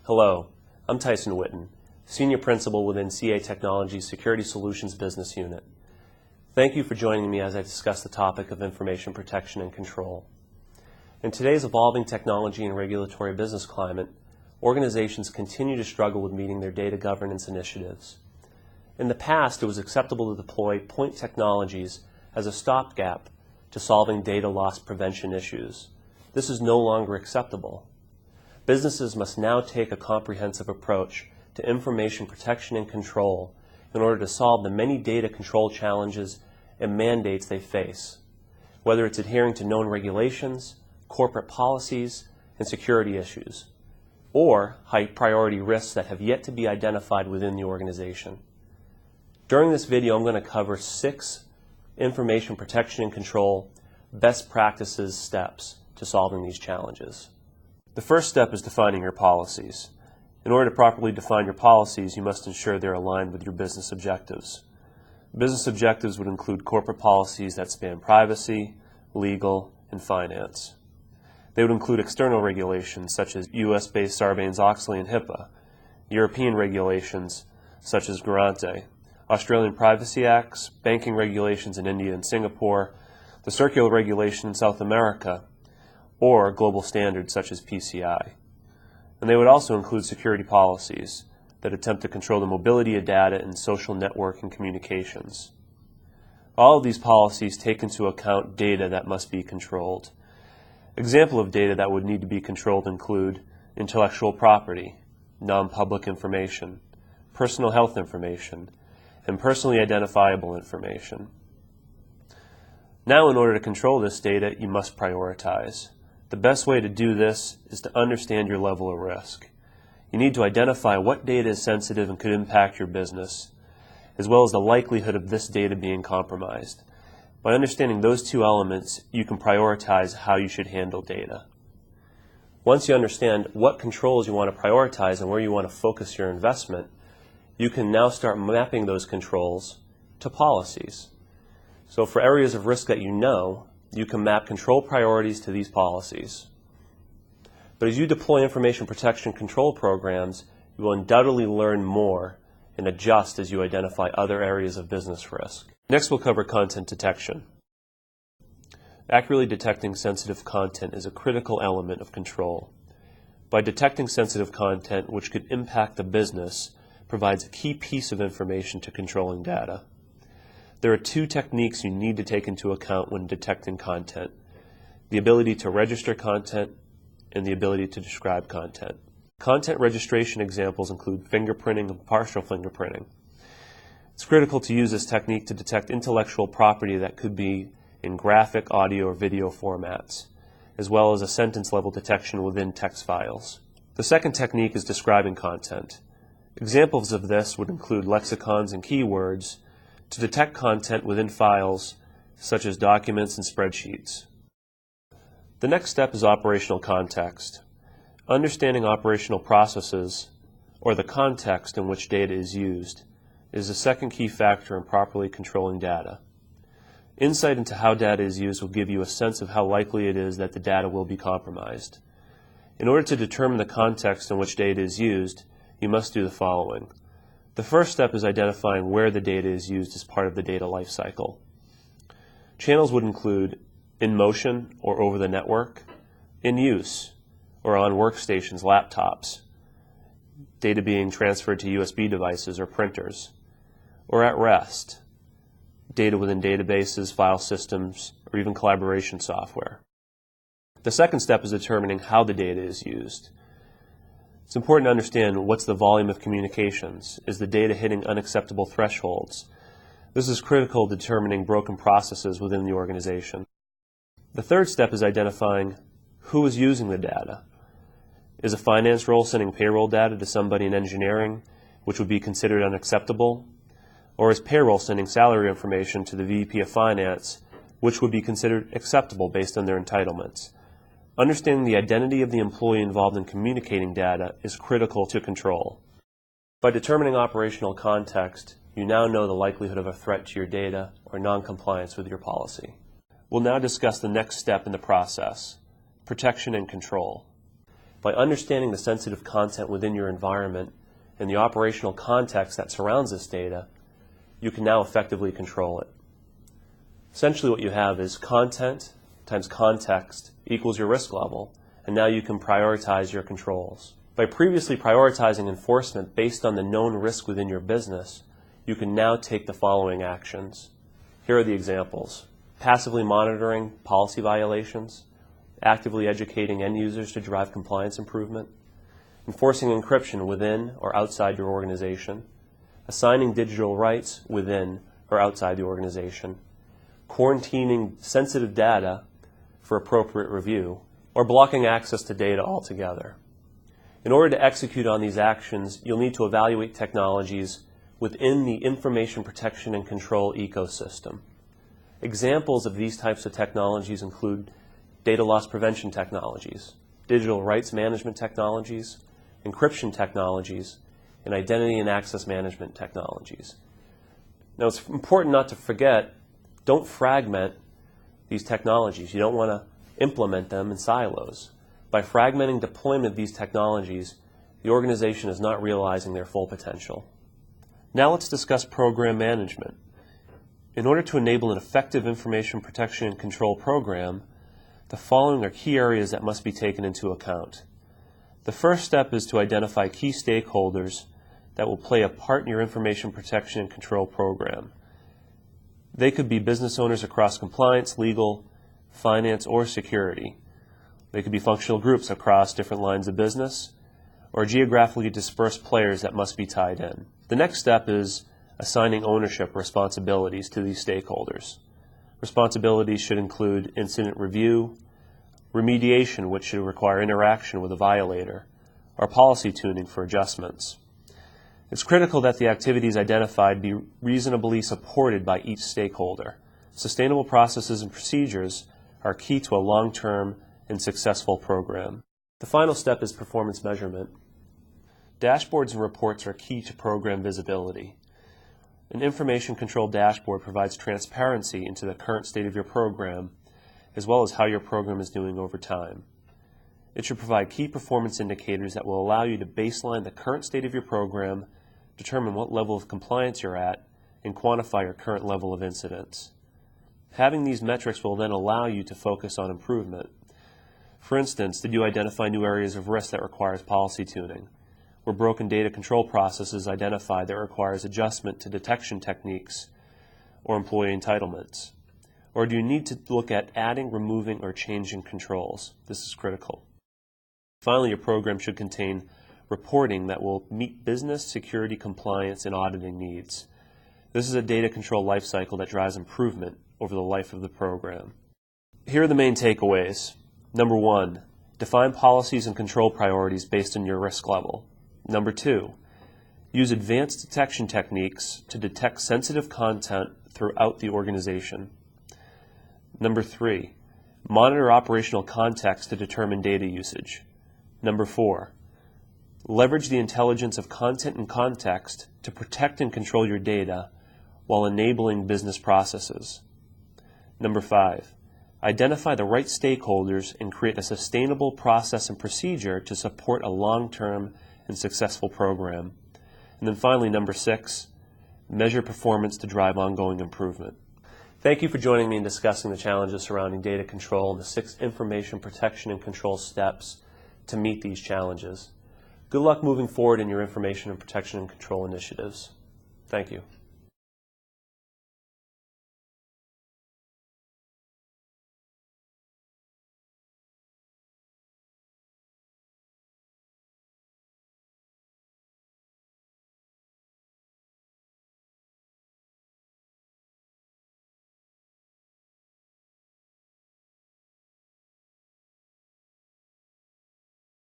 Hello, I'm Tyson Witten, Senior Principal within CA Technology's Security Solutions Business Unit. Thank you for joining me as I discuss the topic of information protection and control. In today's evolving technology and regulatory business climate, organizations continue to struggle with meeting their data governance initiatives. In the past, it was acceptable to deploy point technologies as a stopgap to solving data loss prevention issues. This is no longer acceptable. Businesses must now take a comprehensive approach to information protection and control in order to solve the many data control challenges and mandates they face, whether it's adhering to known regulations, corporate policies, and security issues, or high-priority risks that have yet to be identified within the organization. During this video, I'm going to cover 6 information protection and control best practices steps to solving these challenges. The first step is defining your policies. In order to properly define your policies, you must ensure they're aligned with your business objectives. Business objectives would include corporate policies that span privacy, legal, and finance. They would include external regulations such as US-based Sarbanes-Oxley and HIPAA, European regulations such as Garante, Australian Privacy Acts, banking regulations in India and Singapore, the circular regulation in South America, or global standards such as PCI. And they would also include security policies that attempt to control the mobility of data in social networking communications. All of these policies take into account data that must be controlled. Examples of data that would need to be controlled include intellectual property, non-public information, personal health information, and personally identifiable information. Now, in order to control this data, you must prioritize. The best way to do this is to understand your level of risk. You need to identify what data is sensitive and could impact your business, as well as the likelihood of this data being compromised. By understanding those 2 elements, you can prioritize how you should handle data. Once you understand what controls you want to prioritize and where you want to focus your investment, you can now start mapping those controls to policies. So for areas of risk that you can map control priorities to these policies. But as you deploy information protection control programs, you will undoubtedly learn more and adjust as you identify other areas of business risk. Next, we'll cover content detection. Accurately detecting sensitive content is a critical element of control. By detecting sensitive content which could impact the business provides a key piece of information to controlling data. There are 2 techniques you need to take into account when detecting content: the ability to register content and the ability to describe content. Content registration examples include fingerprinting and partial fingerprinting. It's critical to use this technique to detect intellectual property that could be in graphic, audio, or video formats, as well as a sentence-level detection within text files. The second technique is describing content. Examples of this would include lexicons and keywords to detect content within files such as documents and spreadsheets. The next step is operational context. Understanding operational processes, or the context in which data is used, is the second key factor in properly controlling data. Insight into how data is used will give you a sense of how likely it is that the data will be compromised. In order to determine the context in which data is used, you must do the following. The first step is identifying where the data is used as part of the data lifecycle. Channels would include in motion or over the network, in use or on workstations, laptops, data being transferred to USB devices or printers, or at rest, data within databases, file systems, or even collaboration software. The second step is determining how the data is used. It's important to understand what's the volume of communications. Is the data hitting unacceptable thresholds? This is critical to determining broken processes within the organization. The third step is identifying who is using the data. Is a finance role sending payroll data to somebody in engineering, which would be considered unacceptable? Or is payroll sending salary information to the VP of Finance, which would be considered acceptable based on their entitlements? Understanding the identity of the employee involved in communicating data is critical to control. By determining operational context, you now know the likelihood of a threat to your data or non-compliance with your policy. We'll now discuss the next step in the process, protection and control. By understanding the sensitive content within your environment and the operational context that surrounds this data, you can now effectively control it. Essentially what you have is content times context equals your risk level, and now you can prioritize your controls. By previously prioritizing enforcement based on the known risk within your business, you can now take the following actions. Here are the examples. Passively monitoring policy violations, actively educating end users to drive compliance improvement, enforcing encryption within or outside your organization, assigning digital rights within or outside the organization, quarantining sensitive data for appropriate review, or blocking access to data altogether. In order to execute on these actions, you'll need to evaluate technologies within the information protection and control ecosystem. Examples of these types of technologies include data loss prevention technologies, digital rights management technologies, encryption technologies, and identity and access management technologies. Now, it's important not to forget, don't fragment these technologies. You don't want to implement them in silos. By fragmenting deployment of these technologies, the organization is not realizing their full potential. Now let's discuss program management. In order to enable an effective information protection and control program, the following are key areas that must be taken into account. The first step is to identify key stakeholders that will play a part in your information protection and control program. They could be business owners across compliance, legal, finance, or security. They could be functional groups across different lines of business, or geographically dispersed players that must be tied in. The next step is assigning ownership responsibilities to these stakeholders. Responsibilities should include incident review, remediation, which should require interaction with a violator, or policy tuning for adjustments. It's critical that the activities identified be reasonably supported by each stakeholder. Sustainable processes and procedures are key to a long-term and successful program. The final step is performance measurement. Dashboards and reports are key to program visibility. An information control dashboard provides transparency into the current state of your program, as well as how your program is doing over time. It should provide key performance indicators that will allow you to baseline the current state of your program, determine what level of compliance you're at, and quantify your current level of incidents. Having these metrics will then allow you to focus on improvement. For instance, did you identify new areas of risk that requires policy tuning? Were broken data control processes identified that requires adjustment to detection techniques or employee entitlements? Or do you need to look at adding, removing, or changing controls? This is critical. Finally, your program should contain reporting that will meet business, security, compliance, and auditing needs. This is a data control lifecycle that drives improvement over the life of the program. Here are the main takeaways. Number 1, define policies and control priorities based on your risk level. Number 2, use advanced detection techniques to detect sensitive content throughout the organization. Number 3, monitor operational context to determine data usage. Number 4, leverage the intelligence of content and context to protect and control your data while enabling business processes. Number 5, identify the right stakeholders and create a sustainable process and procedure to support a long-term and successful program. And then finally, number 6, measure performance to drive ongoing improvement. Thank you for joining me in discussing the challenges surrounding data control and the 6 information protection and control steps to meet these challenges. Good luck moving forward in your information and protection and control initiatives. Thank you.